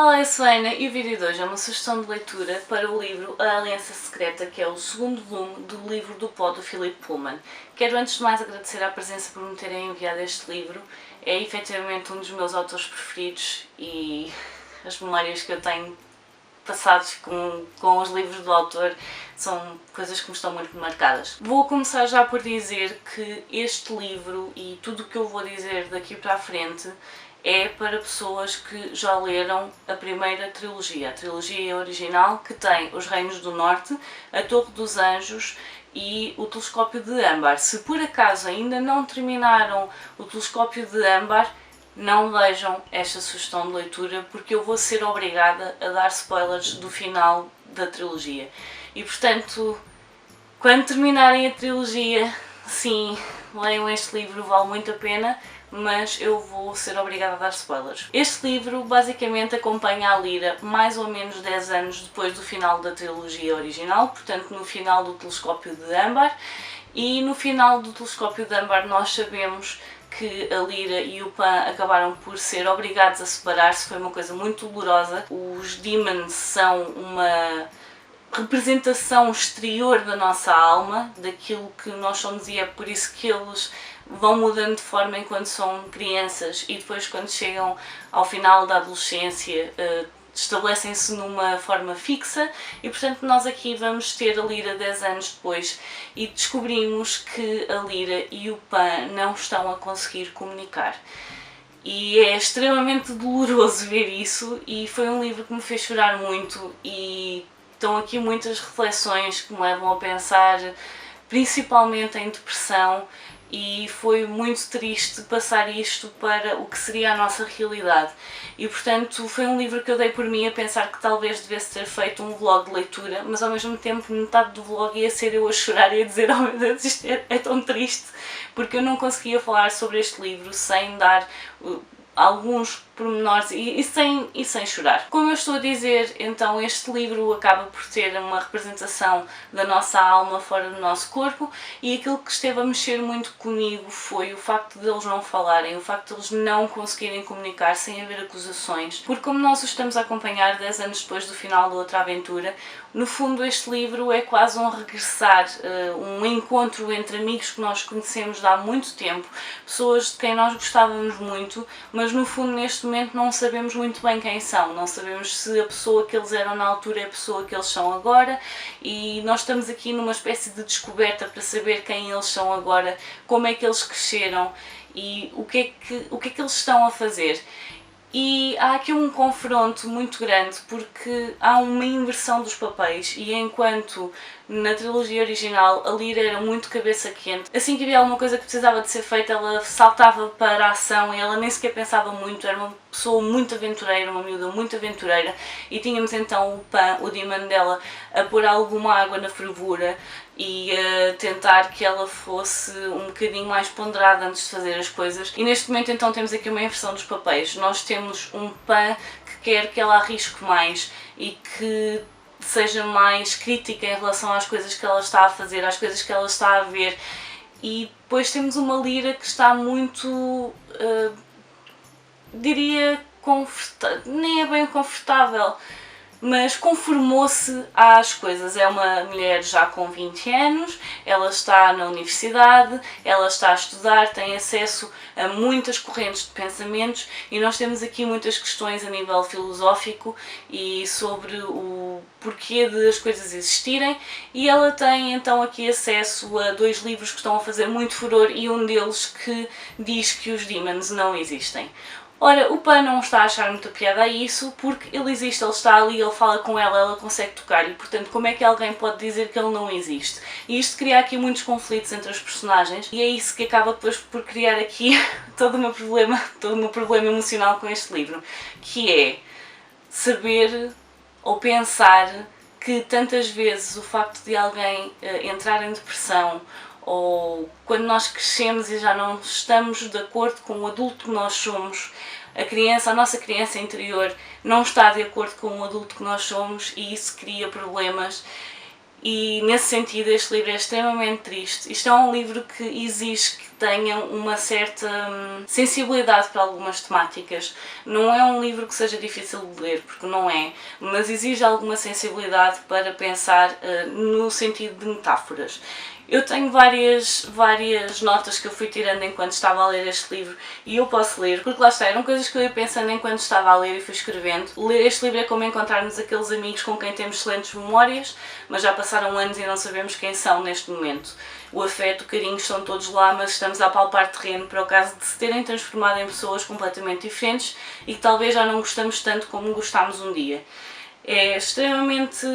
Olá, eu sou a Ana e o vídeo de hoje é uma sugestão de leitura para o livro A Aliança Secreta, que é o segundo volume do livro do Pó do Philip Pullman. Quero antes de mais agradecer à presença por me terem enviado este livro. É efetivamente um dos meus autores preferidos e as memórias que eu tenho passados com os livros do autor são coisas que me estão muito marcadas. Vou começar já por dizer que este livro e tudo o que eu vou dizer daqui para a frente é para pessoas que já leram a primeira trilogia, a trilogia original, que tem Os Reinos do Norte, A Torre dos Anjos e O Telescópio de Âmbar. Se por acaso ainda não terminaram O Telescópio de Âmbar, não vejam esta sugestão de leitura, porque eu vou ser obrigada a dar spoilers do final da trilogia. E portanto, quando terminarem a trilogia, sim, leiam este livro, vale muito a pena, mas eu vou ser obrigada a dar spoilers. Este livro basicamente acompanha a Lyra mais ou menos 10 anos depois do final da trilogia original, portanto no final do Telescópio de Âmbar, e no final do Telescópio de Âmbar nós sabemos que a Lyra e o Pan acabaram por ser obrigados a separar-se. Foi uma coisa muito dolorosa. Os Demons são uma representação exterior da nossa alma, daquilo que nós somos, e é por isso que eles vão mudando de forma enquanto são crianças e depois quando chegam ao final da adolescência estabelecem-se numa forma fixa, e portanto nós aqui vamos ter a Lyra 10 anos depois e descobrimos que a Lyra e o Pan não estão a conseguir comunicar. E é extremamente doloroso ver isso, e foi um livro que me fez chorar muito, e estão aqui muitas reflexões que me levam a pensar principalmente em depressão, e foi muito triste passar isto para o que seria a nossa realidade. E portanto foi um livro que eu dei por mim a pensar que talvez devesse ter feito um vlog de leitura, mas ao mesmo tempo metade do vlog ia ser eu a chorar e a dizer: oh meu Deus, isto é tão triste, porque eu não conseguia falar sobre este livro sem dar alguns pormenores e sem chorar. Como eu estou a dizer, então este livro acaba por ter uma representação da nossa alma fora do nosso corpo, e aquilo que esteve a mexer muito comigo foi o facto de eles não falarem, o facto de eles não conseguirem comunicar sem haver acusações, porque como nós o estamos a acompanhar 10 anos depois do final da outra aventura, no fundo este livro é quase um regressar, um encontro entre amigos que nós conhecemos de há muito tempo, pessoas de quem nós gostávamos muito, mas no fundo neste momento não sabemos muito bem quem são, não sabemos se a pessoa que eles eram na altura é a pessoa que eles são agora, e nós estamos aqui numa espécie de descoberta para saber quem eles são agora, como é que eles cresceram e o que é que eles estão a fazer. E há aqui um confronto muito grande, porque há uma inversão dos papéis, e enquanto na trilogia original a Lyra era muito cabeça quente, assim que havia alguma coisa que precisava de ser feita ela saltava para a ação e ela nem sequer pensava muito, era uma pessoa muito aventureira, uma miúda muito aventureira, e tínhamos então o Pan, o demon dela, a pôr alguma água na fervura e a tentar que ela fosse um bocadinho mais ponderada antes de fazer as coisas. E neste momento então temos aqui uma inversão dos papéis. Nós temos um Pan que quer que ela arrisque mais e que seja mais crítica em relação às coisas que ela está a fazer, às coisas que ela está a ver, e depois temos uma Lyra que está muito, diria, nem é bem confortável, mas conformou-se às coisas. É uma mulher já com 20 anos, ela está na universidade, ela está a estudar, tem acesso a muitas correntes de pensamentos, e nós temos aqui muitas questões a nível filosófico e sobre o porquê de as coisas existirem, e ela tem então aqui acesso a 2 livros que estão a fazer muito furor, e um deles que diz que os Demons não existem. Ora, o Pan não está a achar muita piada a isso, porque ele existe, ele está ali, ele fala com ela consegue tocar-lhe, portanto como é que alguém pode dizer que ele não existe? E isto cria aqui muitos conflitos entre os personagens, e é isso que acaba depois por criar aqui todo o meu problema emocional com este livro, que é saber ou pensar que tantas vezes o facto de alguém entrar em depressão, ou quando nós crescemos e já não estamos de acordo com o adulto que nós somos, a nossa criança interior não está de acordo com o adulto que nós somos, e isso cria problemas. E nesse sentido este livro é extremamente triste. Isto é um livro que exige tenham uma certa sensibilidade para algumas temáticas. Não é um livro que seja difícil de ler, porque não é, mas exige alguma sensibilidade para pensar no sentido de metáforas. Eu tenho várias notas que eu fui tirando enquanto estava a ler este livro e eu posso ler, porque lá está, eram coisas que eu ia pensando enquanto estava a ler e fui escrevendo. Ler este livro é como encontrarmos aqueles amigos com quem temos excelentes memórias, mas já passaram anos e não sabemos quem são neste momento. O afeto, o carinho estão todos lá, mas estamos a palpar terreno para o caso de se terem transformado em pessoas completamente diferentes e que talvez já não gostamos tanto como gostámos um dia. É extremamente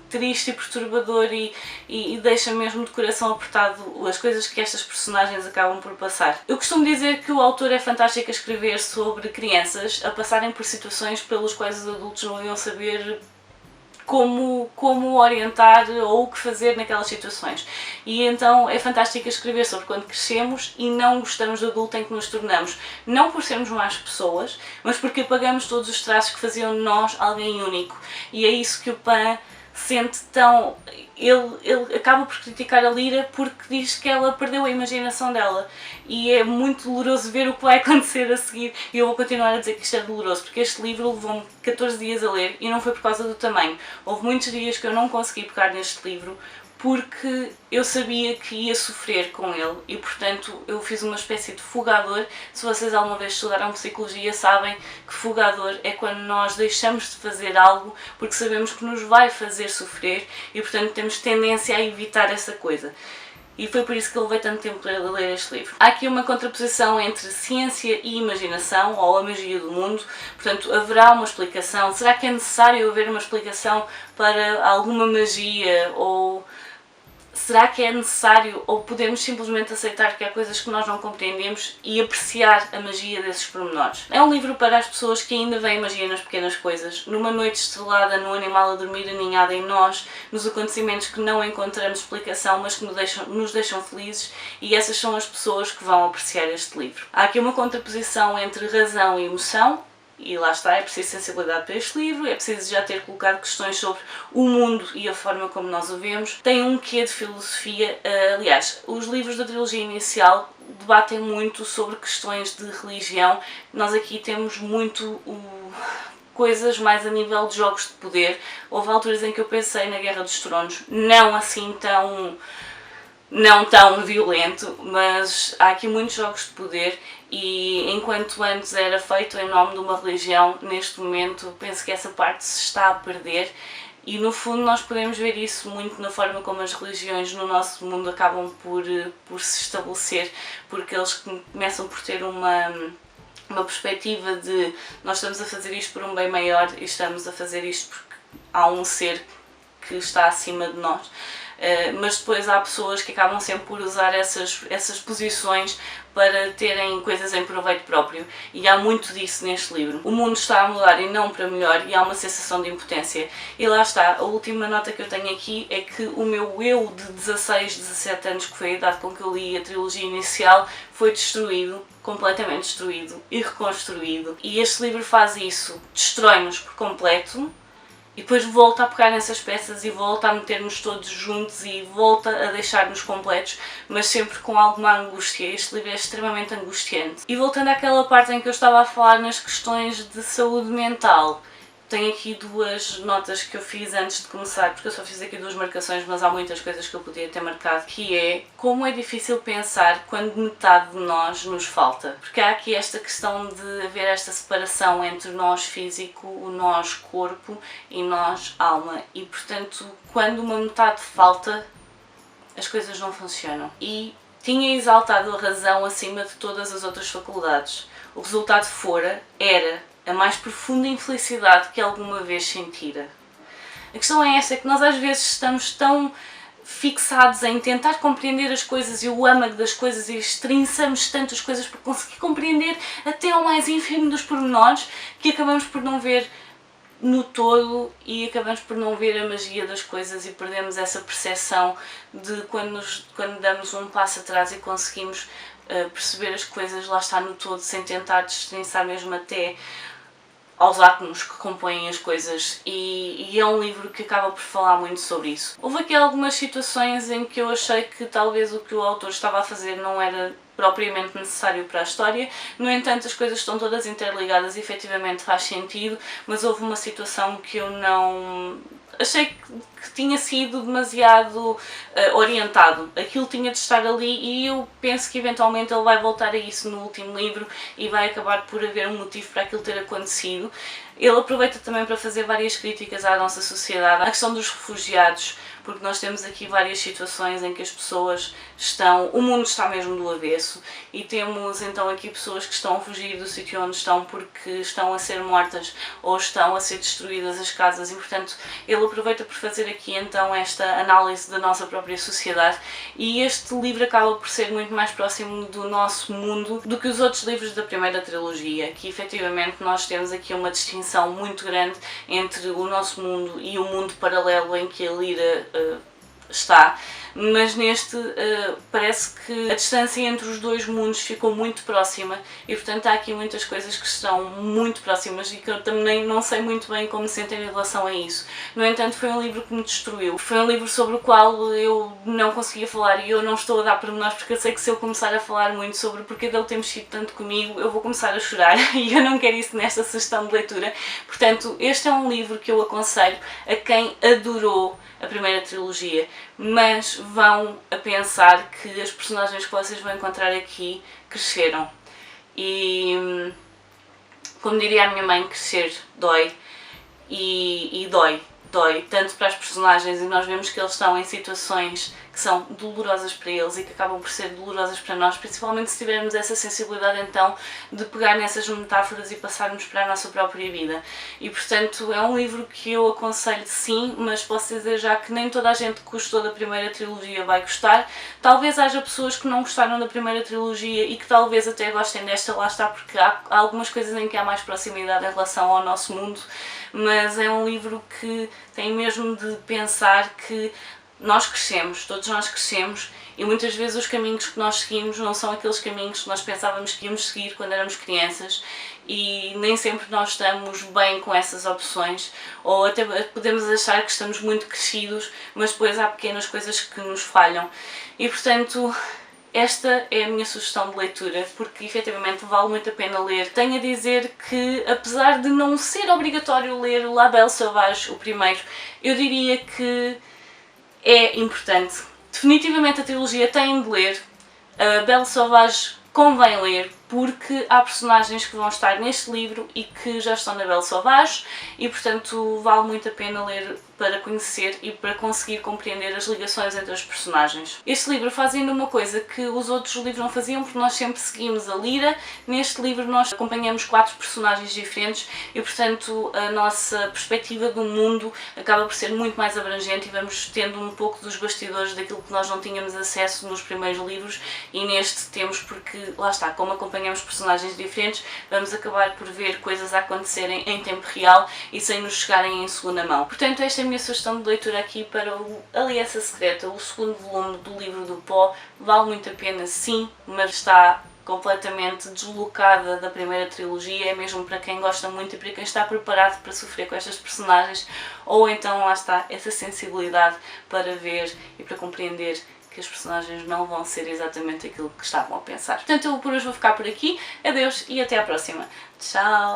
triste e perturbador e deixa mesmo de coração apertado as coisas que estas personagens acabam por passar. Eu costumo dizer que o autor é fantástico a escrever sobre crianças a passarem por situações pelas quais os adultos não iam saber como orientar ou o que fazer naquelas situações. E então é fantástico escrever sobre quando crescemos e não gostamos do adulto em que nos tornamos. Não por sermos más pessoas, mas porque apagamos todos os traços que faziam de nós alguém único. E é isso que o Pan sente tão... Ele acaba por criticar a Lyra porque diz que ela perdeu a imaginação dela e é muito doloroso ver o que vai acontecer a seguir e eu vou continuar a dizer que isto é doloroso porque este livro levou-me 14 dias a ler e não foi por causa do tamanho. Houve muitos dias que eu não consegui pegar neste livro porque eu sabia que ia sofrer com ele e, portanto, eu fiz uma espécie de fugador. Se vocês alguma vez estudaram psicologia, sabem que fugador é quando nós deixamos de fazer algo porque sabemos que nos vai fazer sofrer e, portanto, temos tendência a evitar essa coisa. E foi por isso que eu levei tanto tempo a ler este livro. Há aqui uma contraposição entre ciência e imaginação, ou a magia do mundo, portanto haverá uma explicação. Será que é necessário haver uma explicação para alguma magia, ou será que é necessário, ou podemos simplesmente aceitar que há coisas que nós não compreendemos e apreciar a magia desses pormenores? É um livro para as pessoas que ainda veem magia nas pequenas coisas, numa noite estrelada, num animal a dormir aninhado em nós, nos acontecimentos que não encontramos explicação, mas que nos deixam felizes, e essas são as pessoas que vão apreciar este livro. Há aqui uma contraposição entre razão e emoção, e lá está, é preciso sensibilidade para este livro, é preciso já ter colocado questões sobre o mundo e a forma como nós o vemos. Tem um quê de filosofia, aliás, os livros da trilogia inicial debatem muito sobre questões de religião. Nós aqui temos muito coisas mais a nível de jogos de poder. Houve alturas em que eu pensei na Guerra dos Tronos, não assim não tão violento, mas há aqui muitos jogos de poder e enquanto antes era feito em nome de uma religião, neste momento penso que essa parte se está a perder e no fundo nós podemos ver isso muito na forma como as religiões no nosso mundo acabam por se estabelecer, porque eles começam por ter uma perspectiva de nós estamos a fazer isto por um bem maior e estamos a fazer isto porque há um ser que está acima de nós. Mas depois há pessoas que acabam sempre por usar essas posições para terem coisas em proveito próprio e há muito disso neste livro. O mundo está a mudar e não para melhor e há uma sensação de impotência e lá está, a última nota que eu tenho aqui é que o meu eu de 16, 17 anos, que foi a idade com que eu li a trilogia inicial, foi destruído, completamente destruído e reconstruído, e este livro faz isso, destrói-nos por completo e depois volta a pegar nessas peças e volta a meter-nos todos juntos e volta a deixar-nos completos, mas sempre com alguma angústia. Este livro é extremamente angustiante. E voltando àquela parte em que eu estava a falar nas questões de saúde mental, tenho aqui duas notas que eu fiz antes de começar, porque eu só fiz aqui duas marcações, mas há muitas coisas que eu podia ter marcado, que é como é difícil pensar quando metade de nós nos falta. Porque há aqui esta questão de haver esta separação entre o nós físico, o nós corpo e nós alma. E portanto, quando uma metade falta, as coisas não funcionam. E tinha exaltado a razão acima de todas as outras faculdades. O resultado era a mais profunda infelicidade que alguma vez sentira. A questão é esta, é que nós às vezes estamos tão fixados em tentar compreender as coisas e o âmago das coisas e estrinçamos tanto as coisas para conseguir compreender até ao mais ínfimo dos pormenores que acabamos por não ver no todo e acabamos por não ver a magia das coisas e perdemos essa percepção de quando damos um passo atrás e conseguimos perceber as coisas, lá está, no todo, sem tentar destrinçar mesmo até aos átomos que compõem as coisas, e é um livro que acaba por falar muito sobre isso. Houve aqui algumas situações em que eu achei que talvez o que o autor estava a fazer não era propriamente necessário para a história. No entanto, as coisas estão todas interligadas e efetivamente faz sentido, mas houve uma situação que eu não... achei que tinha sido demasiado orientado. Aquilo tinha de estar ali e eu penso que eventualmente ele vai voltar a isso no último livro e vai acabar por haver um motivo para aquilo ter acontecido. Ele aproveita também para fazer várias críticas à nossa sociedade, à questão dos refugiados, porque nós temos aqui várias situações em que as pessoas estão... o mundo está mesmo do avesso e temos então aqui pessoas que estão a fugir do sítio onde estão porque estão a ser mortas ou estão a ser destruídas as casas e, portanto, ele aproveita por fazer aqui então esta análise da nossa própria sociedade e este livro acaba por ser muito mais próximo do nosso mundo do que os outros livros da primeira trilogia, que efetivamente nós temos aqui uma distinção muito grande entre o nosso mundo e o mundo paralelo em que a Lyra está, mas neste parece que a distância entre os dois mundos ficou muito próxima e portanto há aqui muitas coisas que estão muito próximas e que eu também não sei muito bem como me sentem em relação a isso. No entanto, foi um livro que me destruiu, foi um livro sobre o qual eu não conseguia falar e eu não estou a dar pormenores porque eu sei que se eu começar a falar muito sobre porque dele ter mexido tanto comigo eu vou começar a chorar e eu não quero isso nesta sugestão de leitura. Portanto, este é um livro que eu aconselho a quem adorou a primeira trilogia, mas vão a pensar que as personagens que vocês vão encontrar aqui cresceram. E, como diria a minha mãe, crescer dói. E dói tanto para as personagens e nós vemos que eles estão em situações que são dolorosas para eles e que acabam por ser dolorosas para nós, principalmente se tivermos essa sensibilidade então de pegar nessas metáforas e passarmos para a nossa própria vida. E portanto é um livro que eu aconselho sim, mas posso dizer já que nem toda a gente que gostou da primeira trilogia vai gostar. Talvez haja pessoas que não gostaram da primeira trilogia e que talvez até gostem desta, lá está, porque há algumas coisas em que há mais proximidade em relação ao nosso mundo, mas é um livro que tem mesmo de pensar que nós crescemos, todos nós crescemos e muitas vezes os caminhos que nós seguimos não são aqueles caminhos que nós pensávamos que íamos seguir quando éramos crianças e nem sempre nós estamos bem com essas opções ou até podemos achar que estamos muito crescidos, mas depois há pequenas coisas que nos falham e portanto esta é a minha sugestão de leitura, porque efetivamente vale muito a pena ler. Tenho a dizer que, apesar de não ser obrigatório ler La Belle Sauvage, o primeiro, eu diria que é importante. Definitivamente a trilogia têm de ler, a Belle Sauvage convém ler, porque há personagens que vão estar neste livro e que já estão na Belle Sauvage e portanto vale muito a pena ler para conhecer e para conseguir compreender as ligações entre os personagens. Este livro faz ainda uma coisa que os outros livros não faziam, porque nós sempre seguimos a Lyra. Neste livro nós acompanhamos 4 personagens diferentes e portanto a nossa perspectiva do mundo acaba por ser muito mais abrangente e vamos tendo um pouco dos bastidores daquilo que nós não tínhamos acesso nos primeiros livros e neste temos, porque lá está, como acompanhamos personagens diferentes, vamos acabar por ver coisas a acontecerem em tempo real e sem nos chegarem em segunda mão. Portanto, esta é a minha sugestão de leitura aqui para o Aliança Secreta, o segundo volume do livro do Poe. Vale muito a pena sim, mas está completamente deslocada da primeira trilogia, é mesmo para quem gosta muito e para quem está preparado para sofrer com estas personagens, ou então lá está, essa sensibilidade para ver e para compreender que as personagens não vão ser exatamente aquilo que estavam a pensar. Portanto, eu por hoje vou ficar por aqui. Adeus e até à próxima. Tchau!